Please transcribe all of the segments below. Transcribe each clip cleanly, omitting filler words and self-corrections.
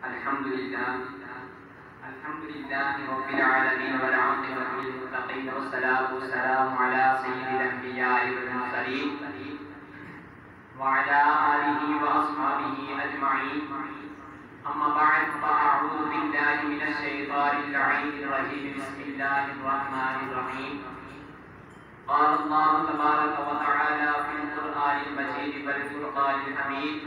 الحمد لله رب العالمين والعاقبة للمتقين والصلاة والسلام على سيد الأنبياء والمرسلين وعلى آله وأصحابه أجمعين. أما بعد فأعوذ بالله من الشيطان اللعين الرجيم. بسم الله الرحمن الرحيم. قال الله تبارك وتعالى في القرآن المجيد والفرقان الحميد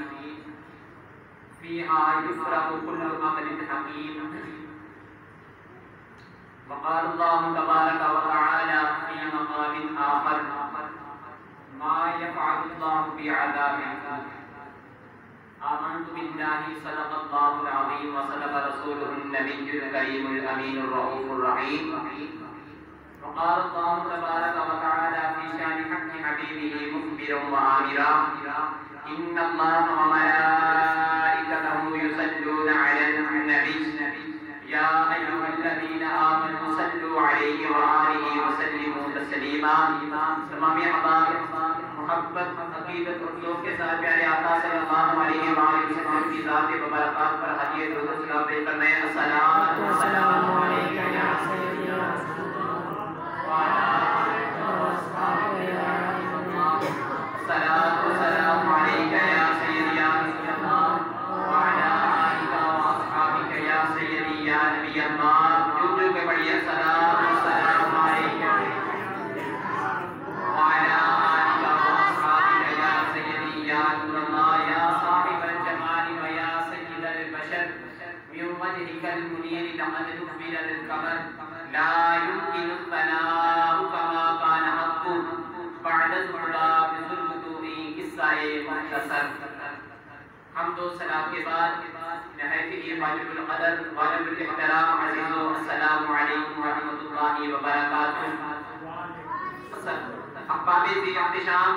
فيها يفرق كل أمر حكيم. وقال الله تبارك وتعالى في مقام آخر ما يفعل الله بعذابكم. آمنت بالله صدق الله العظيم وصدق رسوله النبي الكريم الأمين الرؤوف الرحيم. وقال الله تبارك وتعالى في شان حق حبيبه مخبرا وآمرا إن الله وملائكته يصلون على النبي يا أيها الذين آمنوا صلوا عليه وآله وسلموا تسلیما. تمام احباب محبت عقیدت اور ذوق کے ساتھ پیارے آقا صلی اللہ علیہ وآلہ وسلم کی ذات مبارکات پر ہدیہ درود و سلام پیش کرنا ہے. السلام علیکم یا سیدی یا رسول اللہ وعلی آلک و اصحابک یا حبیب اللہ. الصلاۃ والسلام علیک یا سیدی یا رسول اللہ وعلی آلک و اصحابک یا سیدی یا نبی اللہ. جو کے بڑی السلام والسلام علیک وعلی آلک و اصحابک یا سیدی یا نور اللہ یا صاحب الجمال و یا سید البشر من وجهك المنير لقد نكبل للقمر لا يمكن الثناء كما كان حقه بعد الهدى بظلمته قصہ مختصر. حمد و ثنا کے بعد نہایت ہی واجب القدر واجب الاحترام عزیزو السلام علیکم ورحمۃ اللہ وبرکاتہ. احباب ذی احتشام،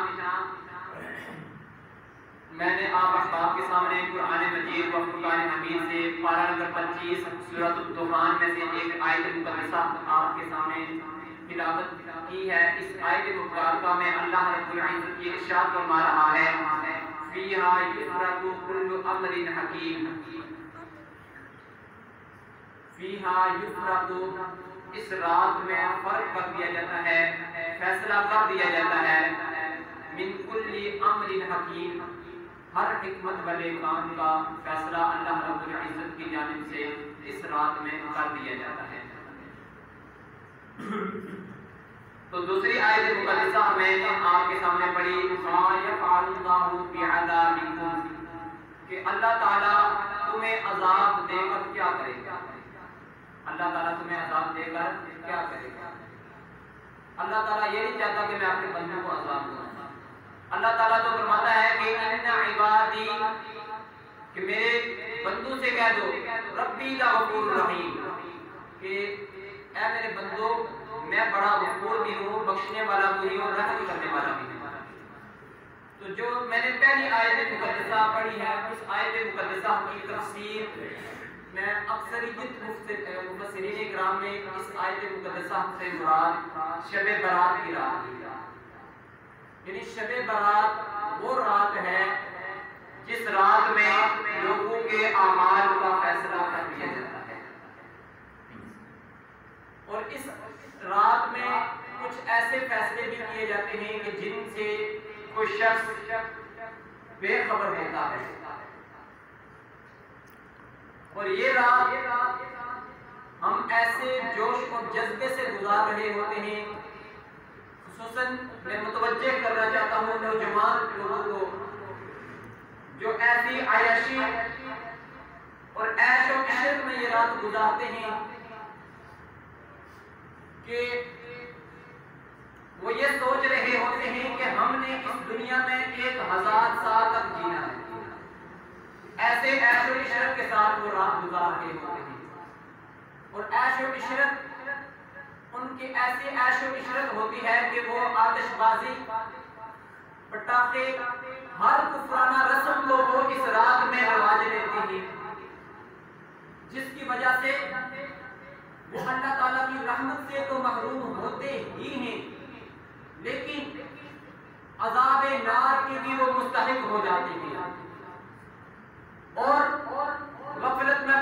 میں نے آپ احباب کے سامنے قرآن مجید و فرقان حمید سے پارہ نمبر 25 سورۃ الدخان میں سے ایک آیت مقدسہ آپ کے سامنے تلاوت کی ہے. اس آیت مبارکہ میں اللہ رب العزت یہ ارشاد فرما رہا ہے فیہا یفرق کل امر حکیم. فیہا یفرق، اس رات میں فرق کر دیا جاتا ہے، فیصلہ کر دیا جاتا ہے. من کل امر حکیم، ہر حکمت والے کام کا فیصلہ اللہ رب العزت کی جانب سے اس رات میں کر دیا جاتا ہے. تو دوسری آیت مقدسہ میں نے آپ کے سامنے پڑھی ما یفعل اللہ بعذابکم، کہ اللہ تعالیٰ تمہیں عذاب دے کر کیا کرے گا. اللہ تعالیٰ تمہیں عذاب دے کر کیا کرے گا. اللہ تعالیٰ یہ نہیں چاہتا کہ میں اپنے بندوں کو عذاب دوں. اللہ تعالیٰ تو فرماتا ہے کہ ان عبادی، کہ میرے بندوں سے کہہ دو ربی غفور رحیم، کہ اے میرے بندو میں بڑا غفور بھی ہوں، بخشنے والا بھی ہوں، رحم کرنے والا بھی ہوں. تو جو میں نے پہلی آیت مقدسہ پڑھی ہے اس آیت مقدسہ کی تفسیر میں اکثریت مفسرین کرام نے اس آیت مقدسہ سے مراد شب برات کی رات ہے. یعنی شب برات وہ رات ہے جس رات میں لوگوں کے اعمال کا فیصلہ کر دیا جاتا ہے. اور اس رات میں کچھ ایسے فیصلے بھی کیے جاتے ہیں کہ جن سے کوئی شخص بے خبر ہوتا ہے. اور یہ رات ہم ایسے جوش اور جذبے سے گزار رہے ہوتے ہیں. خصوصاً میں متوجہ کرنا چاہتا ہوں نوجوان لوگوں کو جو ایسی عیاشی اور عیش و عشرت میں یہ رات گزارتے ہیں کہ وہ یہ سوچ رہے ہوتے ہیں کہ ہم نے اس دنیا میں 1000 سال تک جینا ہے. ایسے عیش و عشرت کے ساتھ وہ رات گزار رہے ہوتے ہیں. اور عیش و عشرت ان کی ایسی عیش و عشرت ہوتی ہے کہ وہ آتش بازی، پٹاخے، ہر کفرانہ رسم کو وہ اس رات میں رواج لیتے ہیں، جس کی وجہ سے وہ اللہ تعالیٰ کی رحمت سے تو محروم ہوتے ہی ہیں، لیکن عذاب نار کی بھی وہ مستحق ہو جاتے ہیں. اور غفلت میں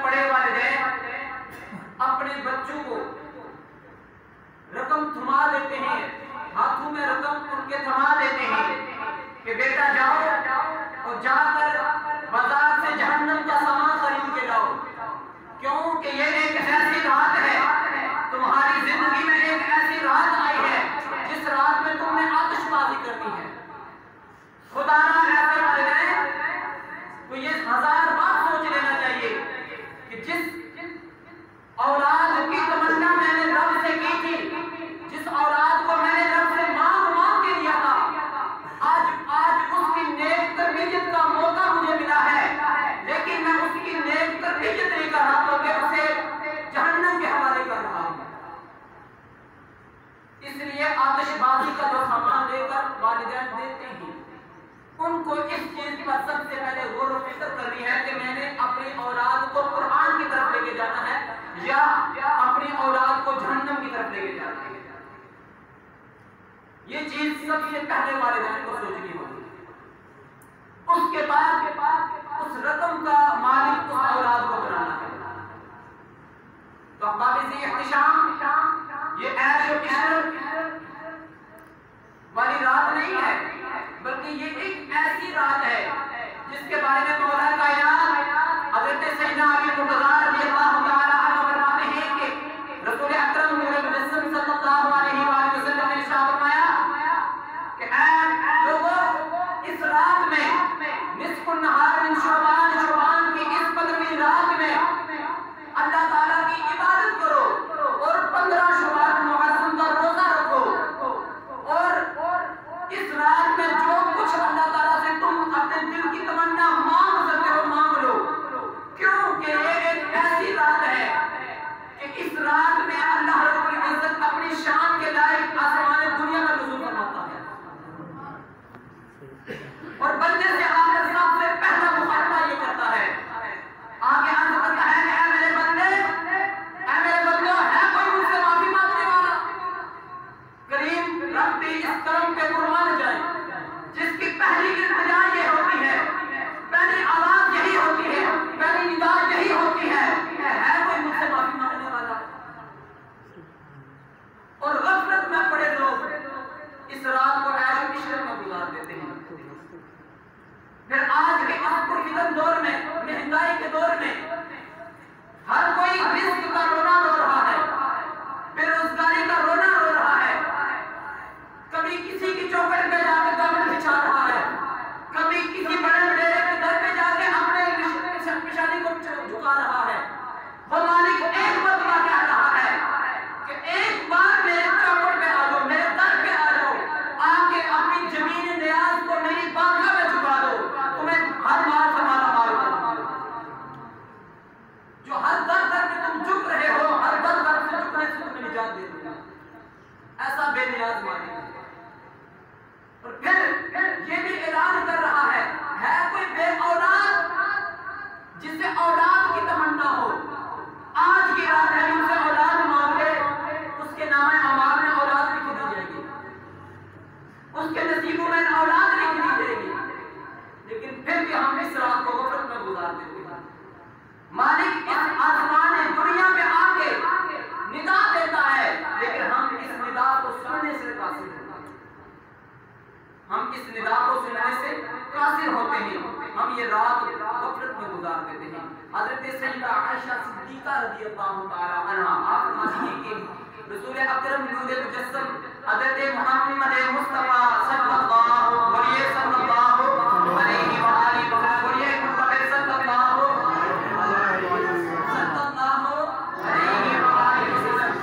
میرا جاؤ اور جا کر بازار سے جہنم کا سامان خرید کے لاؤ، کیونکہ یہ ایک ایسی رات ہے، تمہاری زندگی میں ایک ایسی رات آئی ہے جس رات میں تم نے آتش بازی کرنی ہے۔ خدا نہ ایسے والدین تو یہ 1000 بار سوچ لینا چاہیے کہ جس اولاد کی تمنا میں نے رب سے کی تھی، جس اولاد کو میں نے رب سے مانگ کے لیا تھا، آج اس کی نیک تربیت کا موقع مجھے ملا ہے، لیکن میں اس کی نیک تربیت نہیں کر رہا بلکہ اسے جہنم کے حوالے کر رہا ہوں۔ اس لیے آتش بازی کا جو سامان لے کر والدین دیتے ہیں، ان کو اس چیز پر سب سے پہلے غور و فکر کرنی ہے کہ میں نے اپنی اولاد کو قرآن کی طرف لے کے جانا ہے یا اپنی اولاد کو جہنم کی طرف لے کے جانا ہے۔ یہ چیز سب سے پہلے والدین کو سوچنی ہوگی۔ اس کے بعد اس رقم کا مالک اس اولاد کو بنانا ہے۔ تو قابض احتشام یہ عیش و عشرت والی رات نہیں ہے، بلکہ یہ ایک ایسی رات ہے جس کے بارے میں مولا کائنات حضرت سیدنا علی مرتضیٰ رضی اللہ تعالی عنہ فرماتے ہیں کہ رسول اکرم نور مجسم صلی اللہ علیہ وآلہ وسلم نے ارشاد فرمایا کہ اے لوگوں، اس رات میں نصف النہار من شعبان کی اس 15ویں رات میں اللہ تعالیٰ کی عبادت کرو اور 15 شعبان معظم کا روزہ رکھو، اور اس رات میں جو کچھ اللہ تعالیٰ سے تم اپنے دل کی تمنا مانگ سکتے ہو مانگ لو، کیونکہ یہ ایک ایسی رات ہے کہ اس رات میں اللہ رب العزت اپنی شان کے لائق آسمان دنیا میں نزول فرماتا ہے، اور بندے سے آ کر سب سے پہلا مخاطبہ یہ کرتا ہے، آگے عرض کرتا ہے کہ اے میرے بندو، ہے کوئی مجھ سے معافی مانگنے والا؟ کریم رب بھی اس کرم پہ قربان جائے جس کی پہلی التجا یہ ہوتی ہے، پہلی آواز یہی ہوتی ہے، پہلی ندا یہی ہوتی ہے کہ ہے کوئی مجھ سے معافی مانگنے والا؟ اور غفلت میں پڑے لوگ اس رات کو عیش و عشرت میں گزار دیتے ہیں۔ پھر آج کے اس پرفتن دور میں، مہنگائی کے دور میں، ہر کوئی رزق کا رونا رو رہا ہے، بے روزگاری کا رونا رو رہا ہے، کبھی کسی کی چوکھٹ پہ جا کے دامن بچھا رہا ہے، کبھی کسی بڑے وڈیرے کے در پہ جا کے اپنے پیشانی کو جھکا رہا ہے۔ وہ مالک ایک مرتبہ کہہ رہا ہے کہ ایک بار میرے چوکھٹ پہ آ جاؤ، میرے در پہ آ جاؤ، آ کے اپنی زمین نیاز کو میری بارگاہ میں جھکا دو، تمہیں ہر مال سے مالا مال کروں۔ جو ہر در در پہ تم جھک رہے ہو، ہر در در سے جھکنے سے تمہیں نجات دے دوں گا۔ ایسا بے نیاز مالک ہے۔ اور پھر یہ بھی اعلان کر رہا ہے کوئی بے اولاد جسے اولاد کی تمنا ہو؟ آج کی رات ہے، مجھ سے اولاد مانگ لے، اس کے نامہ اعمال میں اولاد لکھ دی جائے گی، اس کے نصیبوں میں اولاد لکھ دی جائے گی، لیکن پھر بھی ہم اس رات کو غفلت میں گزار دیتے ہیں۔ مالک اس آسمان دنیا پہ آ کے ندا دیتا ہے، لیکن ہم اس ندا کو سننے سے قاصر ہوتے ہیں، ہم اس ندا کو سننے سے قاصر ہوتے ہیں، ہم یہ رات غفلت میں گزار دیتے ہیں۔ حضرت سیدہ عائشہ صدیقہ رضی اللہ تعالی عنہ آپ فرماتی ہیں کہ رسول اکرم نور مجسم حضرت محمد مصطفیٰ صلی اللہ علیہ وسلم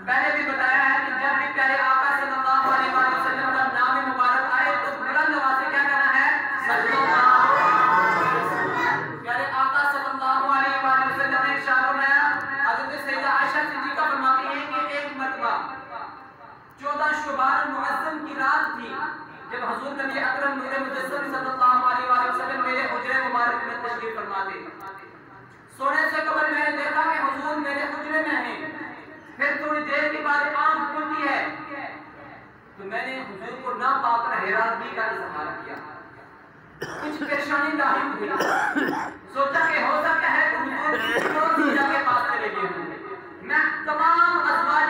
پہلے بھی بتایا ہے کہ جب بھی پیارے آقا صلی اللہ علیہ وسلم کا نام مبارک آئے تو بلند آواز سے کیا کہنا ہے؟ صلی اللہ علیہ وسلم۔ پیارے آقا صلی اللہ علیہ وسلم نے ارشاد فرمایا، حضرت سیدہ عائشہ صدیقہ فرماتی ہیں کہ ایک مرتبہ 14 شعبان معظم کی رات تھی جب حضور نبی اکرم نور مجسم صلی اللہ علیہ وسلم میرے حجرے مبارک میں تشریف فرما تھے۔ سونے سے قبل میں نے دیکھا کہ حضور میرے حجرے میں ہیں، پھر تھوڑی دیر کے بعد آنکھ کھلتی ہے تو میں نے حضور کو نہ پا کر حیرانگی کا اظہار کیا، کچھ پریشانی لاحق ہوئی، سوچا کہ ہو سکتا ہے کہ حضور کون سی جگہ کے پاس چلے گئے ہوں۔ میں تمام ازواج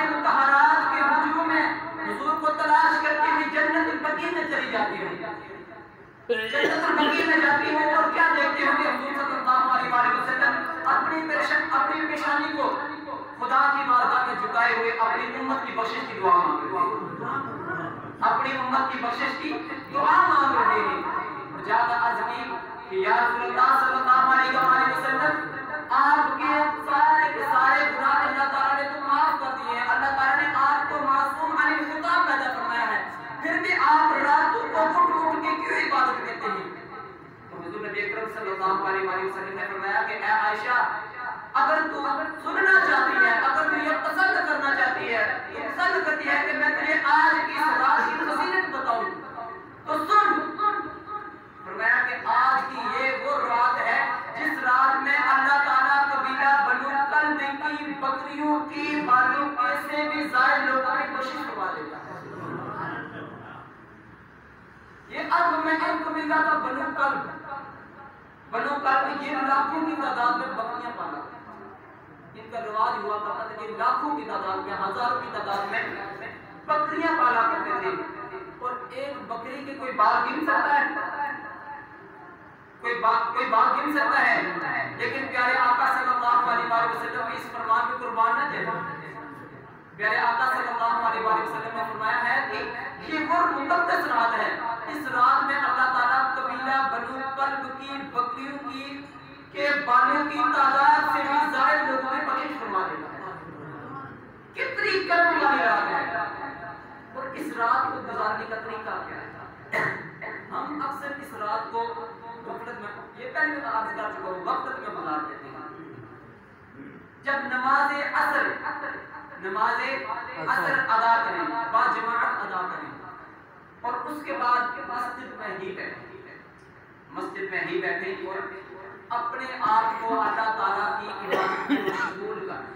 اپنی امت کی بخشش کی دعا مانگ رہے ہیں، اپنی امت کی بخشش کی دعا مانگ رہے ہیں، اور زیادہ عرض کی کہ یا رسول اللہ صلی اللہ علیہ وسلم آپ کے سارے کے سارے گناہ اللہ تعالیٰ نے تو معاف کر دیے ہیں، اللہ تعالیٰ نے آپ کو معصوم عن الخطا پیدا فرمایا ہے، پھر بھی آپ راتوں کو اٹھ کے کیوں عبادت کرتے ہیں؟ تو حضور نبی اکرم صلی اللہ علیہ وسلم نے فرمایا کہ اے عائشہ، اگر تو سننا چاہتی ہے، اگر تو یہ پسند کرنا چاہتی ہے، تو پسند کرتی ہے کہ میں تجھے آج کی اس رات کی فضیلت بتاؤں تو سن۔ فرمایا کہ آج کی یہ وہ رات ہے جس رات میں اللہ تعالیٰ قبیلہ بنو کلب کی بکریوں کی بالوں کے سے بھی زائد لوگوں کی کوشش کروا دیتا ہے۔ یہ عرب میں ایک قبیلہ کا بنو کلب یہ لاکھوں کی تعداد میں بکریاں پالا، ان کا رواج ہوا کرتا تھا کہ لاکھوں کی تعداد میں، ہزاروں کی تعداد میں بکریاں پالا کرتے تھے، اور ایک بکری کے کوئی بال گن سکتا ہے؟ کوئی بال گن سکتا ہے؟ لیکن پیارے آقا صلی اللہ علیہ وسلم اس فرمان میں قربان نہ جائے۔ پیارے آقا صلی اللہ علیہ وسلم نے فرمایا ہے کہ یہ وہ مقدس رات ہے، اس رات میں اللہ تعالیٰ قبیلہ بنو کلب کی بکریوں کی کے بالوں کی تعداد سے بھی زائد لوگوں کی بخشش فرما دیتا ہے۔ کتنی کرم والی رات ہے، اور اس رات کو گزارنے کا طریقہ کیا ہے؟ ہم اکثر اس رات کو غفلت میں، یہ پہلے میں عرض کر چکا ہوں، غفلت میں گزار دیتے ہیں۔ جب نماز عصر ادا کریں، با جماعت ادا کریں، اور اس کے بعد مسجد میں ہی بیٹھیں اور اپنے آپ کو اللہ تعالیٰ کی عبادت میں مشغول کریں،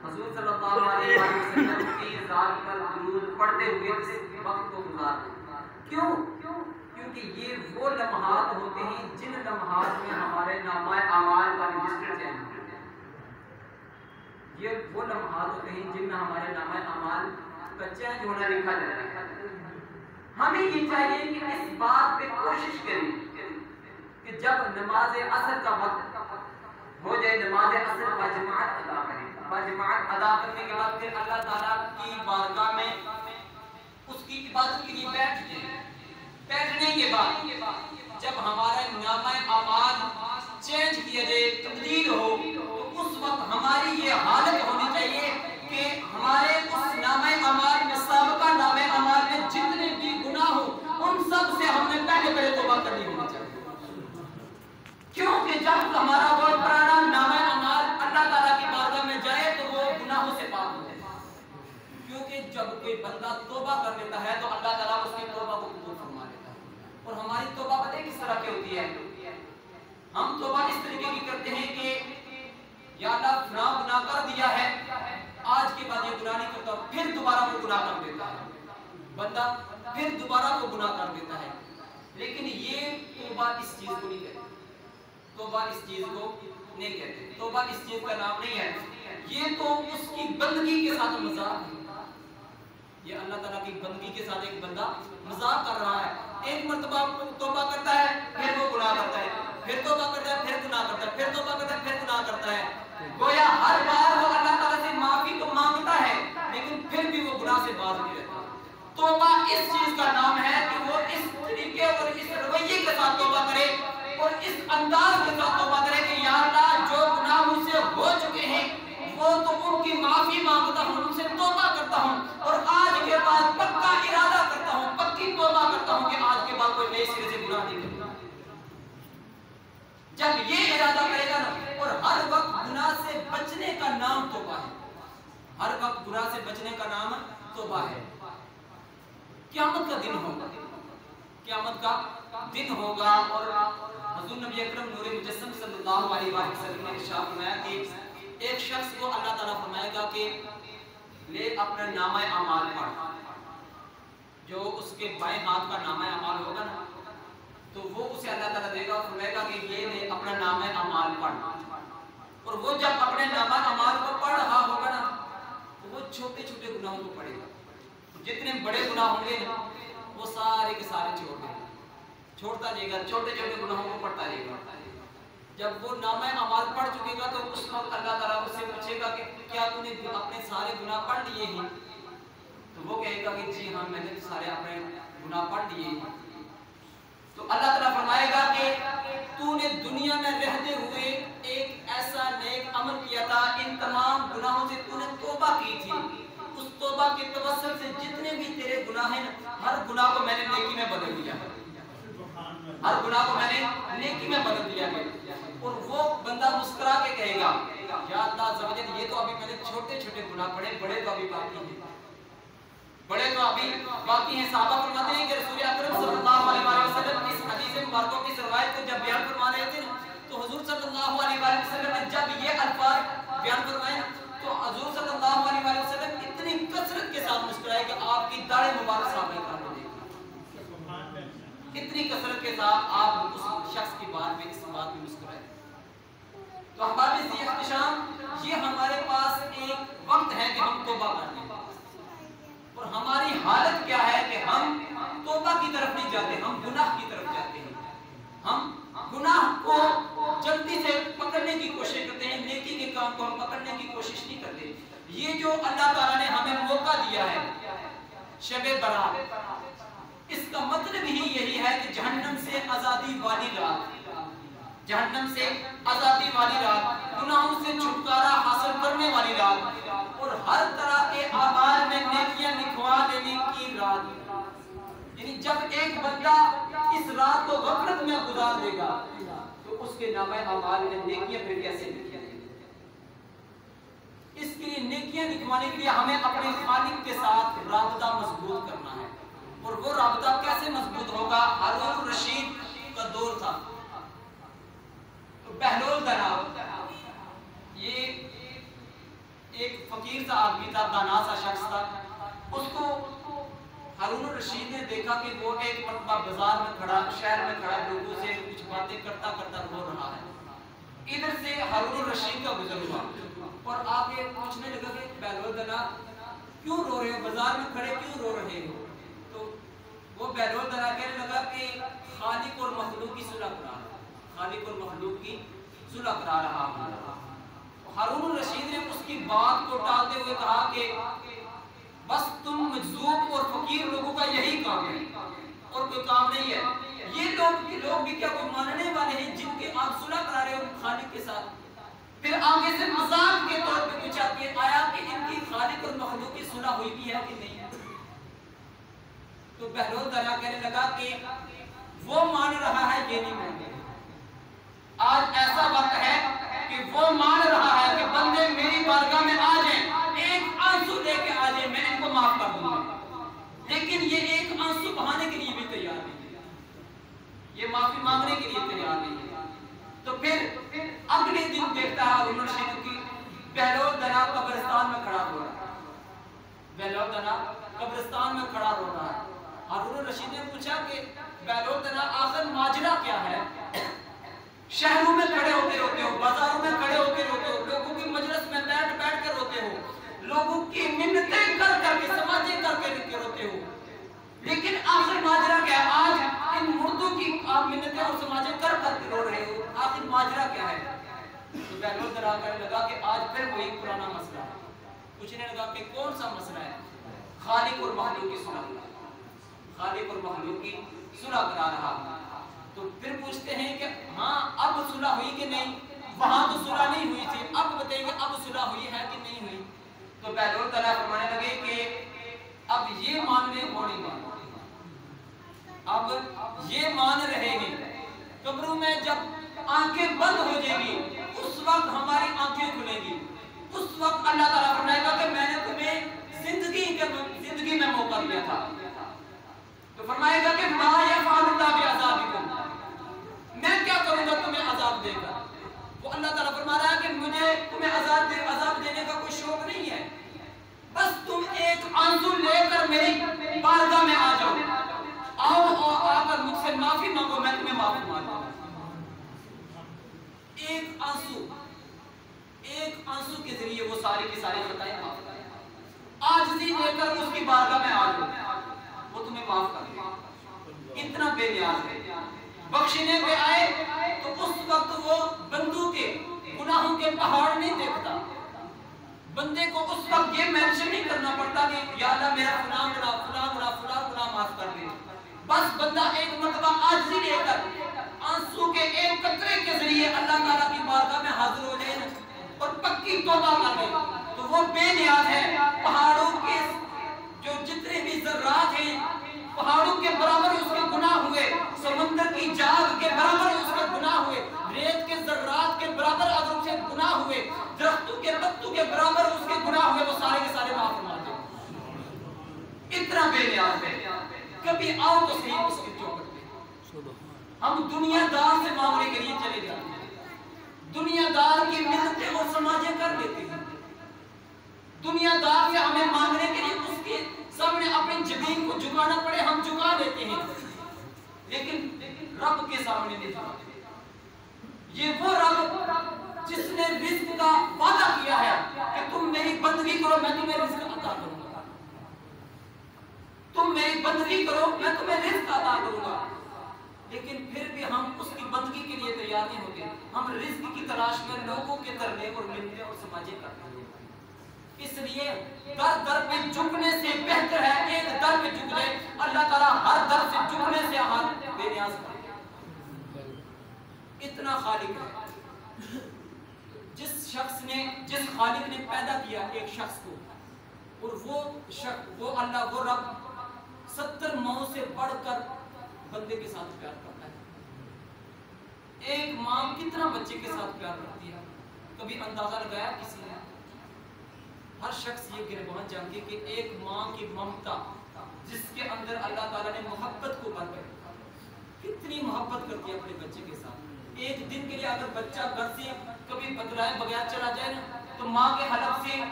حضور صلی اللہ علیہ وسلم کی ذات پر درود پڑھتے ہوئے اس وقت کو گزار دیں۔ کیوں؟ کیونکہ یہ وہ لمحات ہوتے ہیں جن لمحات میں ہمارے نامہ اعمال کا رجسٹر چینج ہوتا ہے، یہ وہ لمحات ہوتے ہیں جن میں ہمارے نامہ اعمال کا چینج ہونا لکھا جاتا ہے۔ ہمیں یہ چاہیے کہ اس بات پہ کوشش کریں کہ جب نماز عصر کا وقت ہو جائے، نماز عصر با جماعت ادا کریں، با جماعت ادا کرنے کے بعد پھر اللہ تعالیٰ کی بارگاہ میں اس کی عبادت کے لیے بیٹھ جائیں۔ بیٹھنے کے بعد جب ہمارا نامہ اعمال چینج کیا جائے، تبدیل ہو، تو اس وقت ہماری یہ حالت ہونی چاہیے کہ ہمارے اس نامہ اعمال میں، سابقہ نامہ اعمال میں جتنے بھی گناہ ہو، ان سب سے ہم نے پہلے توبہ کرنی ہونی چاہیے، کیونکہ جب ہمارا وہ پرانا نامہ اعمال اللہ تعالیٰ کی بارگاہ میں جائے تو وہ گناہوں سے پاک ہو جائے۔ کیونکہ جب کوئی بندہ توبہ کر لیتا ہے تو اللہ تعالیٰ اس کی توبہ کو قبول فرما لیتا ہے، اور ہماری توبہ پتہ ہے کس طرح کی ہوتی ہے؟ ہم توبہ اس طریقے کی کرتے ہیں کہ یا اللہ گناہ کر دیا ہے، آج کے بعد یہ گناہ نہیں کرتا، پھر دوبارہ وہ گناہ کر دیتا ہے، بندہ پھر دوبارہ وہ گناہ کر دیتا ہے، لیکن یہ توبہ اس چیز کو نہیں کہتے، توبہ اس چیز کو نہیں کہتے، توبہ اس چیز کا نام نہیں ہے، یہ تو اس کی بندگی کے ساتھ مذاق ہے، یہ اللہ تعالیٰ کی بندگی کے ساتھ ایک بندہ مذاق کر رہا ہے، ایک مرتبہ توبہ کرتا ہے پھر وہ گناہ کرتا ہے، پھر توبہ کرتا ہے پھر گناہ کرتا ہے، پھر توبہ کرتا ہے پھر گناہ کرتا ہے، گویا ہر بار وہ اللہ تعالیٰ سے معافی تو مانگتا ہے لیکن پھر بھی وہ گناہ سے باز نہیں رہتا۔ توبہ اس چیز کا نام ہے کہ وہ اس طریقے اور اس رویے کے ساتھ توبہ کرے اور اس انداز کے ساتھ توبہ کرے کہ یا اللہ جو گناہ مجھ سے ہو چکے ہیں وہ تو ان کی معافی مانگتا ہوں، ان سے توبہ کرتا ہوں، اور آج کے بعد پکا ارادہ کرتا ہوں، پکی توبہ کرتا ہوں کہ آج کے بعد کوئی نئے سرے سے گناہ نہیں کرتا۔ جب یہ ارادہ کرے گا نا، اور ہر وقت گناہ سے بچنے کا نام توبہ ہے، ہر وقت گناہ سے بچنے کا نام توبہ ہے۔ قیامت کا دن ہوگا، قیامت کا دن ہوگا، اور حضور نبی اکرم نور مجسم صلی اللہ علیہ وسلم نے ارشاد فرمایا کہ ایک شخص کو اللہ تعالیٰ فرمائے گا کہ لے اپنا نامہ اعمال پڑھ، جو اس کے بائیں ہاتھ کا نامہ اعمال ہوگا نا تو وہ اسے اللہ تعالیٰ دے گا، فرمائے گا کہ یہ لے اپنا نامہ اعمال پڑھ، اور وہ جب اپنے نامہ اعمال کو پڑھ رہا ہوگا نا تو وہ چھوٹے چھوٹے گناہوں کو پڑھے گا، جتنے بڑے گناہ ہوں گے وہ سارے کے سارے چھوڑ دے گا، چھوڑتا جائے گا، چھوٹے چھوٹے گناہوں کو پڑھتا جائے گا۔ جب وہ نامہ اعمال پڑھ چکے گا تو اس وقت اللہ تعالیٰ اس سے پوچھے گا کہ کیا تو نے اپنے سارے گناہ پڑھ لیے ہیں؟ تو وہ کہے گا کہ جی ہاں میں نے سارے اپنے گناہ پڑھ لیے ہیں۔ تو اللہ تعالیٰ فرمائے گا کہ تو نے دنیا میں رہتے ہوئے ایک ایسا نیک عمل کیا تھا، ان تمام گناہوں سے تو نے توبہ کی تھی، اس توبہ کے توسل سے جتنے بھی تیرے گناہ ہیں ہر گناہ کو میں نے نیکی میں بدل دیا، ہر گناہ کو میں نے نیکی میں بدل دیا ہے۔ اور وہ بندہ مسکرا کے کہے گا یا اللہ عز و جل یہ تو ابھی میں نے چھوٹے چھوٹے گناہ پڑھے، بڑے تو ابھی باقی ہیں، بڑے تو ابھی باقی ہیں۔ صحابہ فرماتے ہیں کہ رسول اکرم صلی اللہ علیہ وسلم اس حدیث مبارکہ کی روایت کو جب بیان فرما رہے تھے تو حضور صلی اللہ علیہ وسلم نے جب یہ الفاظ بیان فرمائے تو حضور صلی اللہ علیہ وسلم اتنی کثرت کے ساتھ مسکرائے کہ آپ کی داڑھی مبارک صحابہ کرام نے دیکھی، اتنی کثرت کے ساتھ آپ اس شخص کی بات میں اس بات میں مسکرائے۔ تو ہمارے ذی احتشام یہ ہمارے پاس ایک وقت ہے کہ ہم توبہ کریں، اور ہماری حالت کیا ہے کہ ہم توبہ کی طرف نہیں جاتے، ہم گناہ کی طرف جاتے ہیں، ہم گناہ کو جلدی سے پکڑنے کی کوشش کرتے ہیں، نیکی کے کام کو ہم پکڑنے کی کوشش نہیں کرتے۔ یہ جو اللہ تعالیٰ نے ہمیں موقع دیا ہے شب برات، اس کا مطلب ہی یہی ہے کہ جہنم سے آزادی والی رات، جہنم سے آزادی والی رات، گناہوں سے چھٹکارا حاصل کرنے والی رات، اور ہر طرح کے اعمال میں نیکیاں لکھوا دینے کی رات۔ یعنی جب ایک بندہ اس رات کو غفلت میں گزار دے گا تو اس کے نامہ اعمال میں نیکیاں پھر کیسے لکھی جائیں گی؟ اس کے لیے نیکیاں لکھوانے کے لیے ہمیں اپنے خالق کے ساتھ رابطہ مضبوط کرنا ہے، اور وہ رابطہ کیسے مضبوط ہوگا؟ ہارون الرشید کا دور تھا، بہلول دنا، یہ ایک فقیر سا آدمی تھا، دانا سا شخص تھا۔ اس کو ہارون الرشید نے دیکھا کہ وہ ایک مرتبہ بازار میں کھڑا، شہر میں کھڑا، لوگوں سے کچھ باتیں کرتا کرتا رو رہا ہے۔ ادھر سے ہارون الرشید کا گزر ہوا اور آگے پوچھنے لگا کہ بہلول دنا کیوں رو رہے ہو، بازار میں کھڑے کیوں رو رہے ہو؟ تو وہ بہلول دنا کہنے لگا کہ خالق اور مخلوق کی صلح کرا رہا، خالق اور مخلوق کی صلح کرا رہا ہوں۔ ہارون الرشید نے اس کی بات کو ٹالتے ہوئے کہا کہ بس تم مجذوب اور فقیر لوگوں کا یہی کام ہے اور کوئی کام نہیں ہے۔ یہ لوگ بھی کیا کوئی ماننے والے ہیں جن کے آپ صلح کرا رہے ہو خالق کے ساتھ؟ پھر آگے سے مذاق کے طور پہ پوچھا کہ آیا کہ ان کی خالق اور مخلوق کی صلح ہوئی بھی ہے کہ نہیں ہے؟ تو بہلول دنا کہنے لگا کہ وہ مان رہا ہے یہ نہیں مان رہا۔ آج ایسا وقت ہے کہ وہ مان رہا ہے کہ بندے میری بارگاہ میں آ جائیں، ایک آنسو لے کے آ جائیں، میں ان کو معاف کر دوں گا، لیکن یہ ایک آنسو بہانے کے لیے بھی تیار نہیں ہے، یہ معافی مانگنے کے لیے تیار نہیں ہے۔ تو پھر اگلے دن دیکھتا ہے ہارون الرشید کی بہلول دنا قبرستان میں کھڑا ہو رہا ہے، بہلول دنا قبرستان میں کھڑا ہو رہا ہے۔ ہارون الرشید نے پوچھا کہ بہلول دنا آخر ماجرا کیا ہے؟ شہروں میں کھڑے ہوتے روتے ہو، بازاروں میں کھڑے ہوتے روتے ہو، لوگوں کی مجلس میں بیٹھ بیٹھ کر روتے ہو، لوگوں کی منتیں کر کر کے سماجھیں کر کے روتے ہو، لیکن آخر ماجرا کیا ہے؟ آج ان مردوں کی آپ منتیں اور سماجھیں کر کر کے رو رہے ہو، آخر ماجرا کیا ہے؟ تو بہلول دنا کہنے لگا کہ آج پھر وہی پرانا مسئلہ ہے۔ پوچھنے لگا کہ کون سا مسئلہ ہے؟ خالق اور مخلوق کی صلح، خالق اور مخلوق کی صلح کرا رہا۔ تو پھر پوچھتے ہیں کہ ہاں اب صلح ہوئی کہ نہیں؟ وہاں تو صلح نہیں ہوئی تھی، اب بتائیں گے اب صلح ہوئی ہے کہ نہیں ہوئی؟ تو بہلول دنا فرمانے لگے کہ اب یہ ماننے ہونے گا، اب یہ مان رہے ہیں، قبروں میں جب آنکھیں بند ہو جائیں گی اس وقت ہماری آنکھیں کھلیں گی، اس وقت اللہ تعالیٰ فرمائے گا کہ میں نے تمہیں زندگی میں موقع دیا تھا، تو فرمائے گا کہ ما یفعل اللہ بعذابکم، میں کیا کروں گا تمہیں عذاب دے گا۔ وہ اللہ تعالیٰ فرما رہا ہے کہ مجھے تمہیں عذاب دینے کا کوئی شوق نہیں ہے، بس تم ایک آنسو لے کر میری بارگاہ میں آ جاؤ، آؤ اور آ کر مجھ سے معافی مانگو، میں تمہیں معافی مانگوں گا۔ ایک آنسو کے ذریعے وہ ساری کی ساری خطائیں معاف کرے، عاجزی لے کر اس کی بارگاہ میں آ جاؤ، وہ تمہیں معاف کر دے، اتنا بے نیاز ہے۔ بخشنے پہ آئے تو اس وقت وہ بندوں کے گناہوں کے پہاڑ نہیں دیکھتا. بندے کو اس وقت یہ مینشن نہیں کرنا پڑتا کہ یا اللہ میرا فلاں گناہ معاف کر دے. بس بندہ ایک مرتبہ عاجزی لے کر آنسو کے ایک قطرے کے ذریعے اللہ تعالیٰ کی بارگاہ میں حاضر ہو جائے اور پکی توبہ کر لے تو وہ بے نیاز ہے. پہاڑوں کے جو جتنے بھی ذرات ہیں پہاڑوں کے برابر اس کے گناہ ہوئے, سمندر کی جاگ کے برابر اس کے گناہ ہوئے, ریت کے ذرات کے برابر اگر اس کے گناہ ہوئے, درختوں کے پتوں کے برابر اس کے گناہ ہوئے, وہ سارے کے سارے معاف فرما دے. اتنا بے نیاز ہے. کبھی آؤ تو صحیح اس کی چوکٹ پہ. ہم دنیا دار سے مانگنے کے لیے چلے جاتے ہیں, دنیا دار کی منتیں اور سماجھیں کر لیتے ہیں. دنیا دار سے ہمیں مانگنے کے لیے اس کے سامنے اپنی جبین کو جھکانا پڑے, ہم جھکا لیتے ہیں, لیکن رب کے سامنے نہیں جھکاتے. یہ وہ رب جس نے رزق کا وعدہ کیا ہے کہ تم میری بندگی کرو میں تمہیں رزق عطا کروں گا, تم میری بندگی کرو میں تمہیں رزق عطا کروں گا. لیکن پھر بھی ہم اس کی بندگی کے لیے تیار نہیں ہوتے. ہم رزق کی تلاش میں لوگوں کے ترنے اور منتیں اور سماجھیں کرتے ہیں. اس لیے در در پہ جھکنے سے بہتر ہے ایک در پہ جھک جائے. اللہ تعالیٰ ہر در سے جھکنے سے ہاتھ بے نیاز کرے. اتنا خالق ہے. جس خالق نے پیدا کیا ایک شخص کو, اور وہ اللہ وہ رب 70 ماؤں سے بڑھ کر بندے کے ساتھ پیار کرتا ہے. ایک ماں کتنا بچے کے ساتھ پیار کرتی ہے, کبھی اندازہ لگایا کسی نے؟ ہر شخص یہ گربان جانتے کہ ایک ماں کی ممتا جس کے اندر اللہ تعالیٰ نے محبت کو بھر کر کتنی محبت کرتی ہے اپنے بچے کے ساتھ. ایک دن کے لیے اگر بچہ گھر سے کبھی بدلائے بغیر چلا جائے نا تو ماں کے حلق سے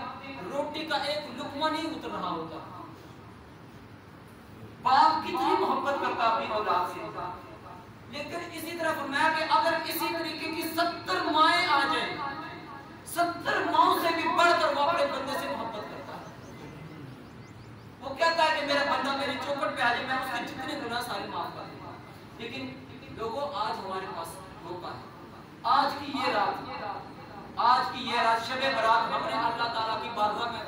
روٹی کا ایک لقمہ نہیں اتر رہا ہوتا. باپ کتنی محبت کرتا اپنی اولاد سے. لیکن اسی طرح فرمایا کہ اگر اسی طریقے کی 70 مائیں آ جائیں, 70 ماؤں سے بھی بڑھ کر وہ اپنے بندے سے محبت کرتا ہے. وہ کہتا ہے کہ میرا بندہ میری چوکٹ پہ آ جائے میں اس کے جتنے گناہ سارے معاف کر دوں. لیکن لوگوں آج ہمارے پاس موقع ہے. آج کی یہ رات شب برات ہم نے اللہ تعالیٰ کی بارگاہ میں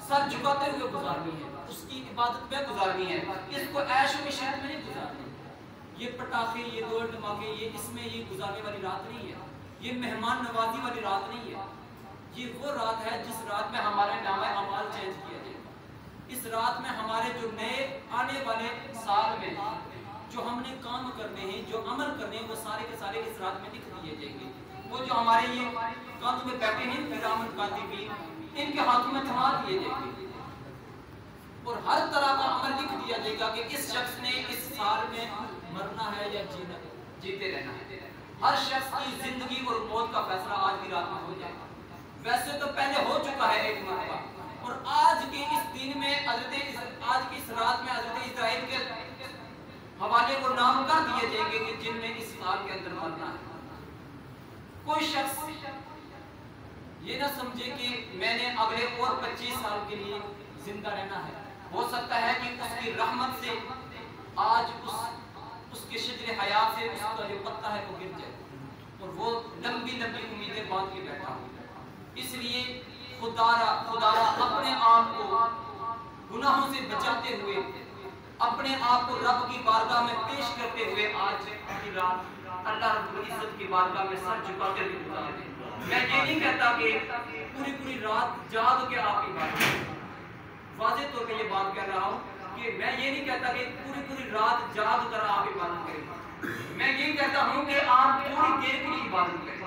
سر جھکاتے ہوئے گزارنی ہے, اس کی عبادت میں گزارنی ہے. اس کو عیش و عشرت میں نہیں گزارنی. یہ پٹاخے, یہ دور دھماکے, یہ اس میں یہ گزارنے والی رات نہیں ہے. یہ مہمان نوازی والی رات نہیں ہے. یہ وہ رات ہے جس رات میں ہمارے نامہ اعمال چینج کیا جائے گا. اس رات میں ہمارے جو نئے آنے والے سال میں جو ہم نے کام کرنے ہیں, جو عمل کرنے ہیں, وہ سارے کے سارے اس رات میں لکھ دیے جائیں گے. وہ جو ہمارے یہ کاندھوں میں بیٹھے ہیں کرام کاتبین, ان کے ہاتھوں میں تھما دیے جائیں گے اور ہر طرح کا عمل لکھ دیا جائے گا کہ اس شخص نے اس سال میں مرنا ہے یا جیتے رہنا ہے. ہر شخص کی زندگی اور موت کا فیصلہ آج کی رات میں ہو جائے گا. ویسے تو پہلے ہو چکا ہے ایک مرتبہ, اور آج کے اس دن میں آج کی اس رات میں حضرت اسرائیل کے حوالے کو نام کر دیے جائیں گے کہ جن میں اس سال کے اندر مرنا ہے. کوئی شخص یہ نہ سمجھے کہ میں نے اگلے اور 25 سال کے لیے زندہ رہنا ہے. ہو سکتا ہے کہ اس کی رحمت سے آج اس کے شجر حیات سے اس کا جو پتہ ہے وہ گر جائے اور وہ لمبی لمبی امیدیں باندھ کے بیٹھا ہو. اس لیے خدا را اپنے آپ کو گناہوں سے بچاتے ہوئے, اپنے آپ کو رب کی بارگاہ میں پیش کرتے ہوئے آج کی رات اللہ رب العزت کی بارگاہ میں سر جھکاتے ہوئے گزار دیں. میں یہ نہیں کہتا کہ پوری رات جاگ کے آپ کی بارگاہ, واضح طور پہ یہ بات کہہ رہا ہوں کہ میں یہ نہیں کہتا کہ پوری رات جاگ کر آپ عبادت کریں. میں یہ کہتا ہوں کہ آپ تھوڑی دیر کے لیے عبادت کریں,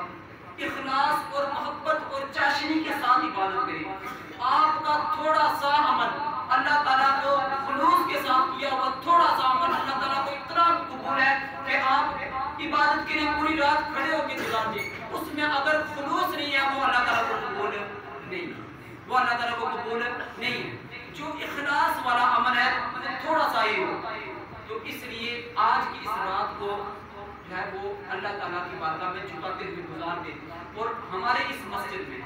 اخلاص اور محبت اور چاشنی کے ساتھ عبادت کریں. آپ کا تھوڑا سا عمل اللہ تعالیٰ کو خلوص کے ساتھ کیا ہوا تھوڑا سا عمل اللہ تعالیٰ کو اتنا قبول ہے کہ آپ عبادت کے لیے پوری رات کھڑے ہو کے گزار دیں. اس میں اگر خلوص نہیں ہے وہ اللہ تعالیٰ کو قبول نہیں, وہ اللہ تعالیٰ کو قبول نہیں ہے. جو اخلاص والا عمل ہے تھوڑا سا ہی ہو. تو اس لیے آج کی اس رات کو جو ہے وہ اللہ تعالیٰ کی بارگاہ میں جھکاتے ہوئے گزار دیں. اور ہمارے اس مسجد میں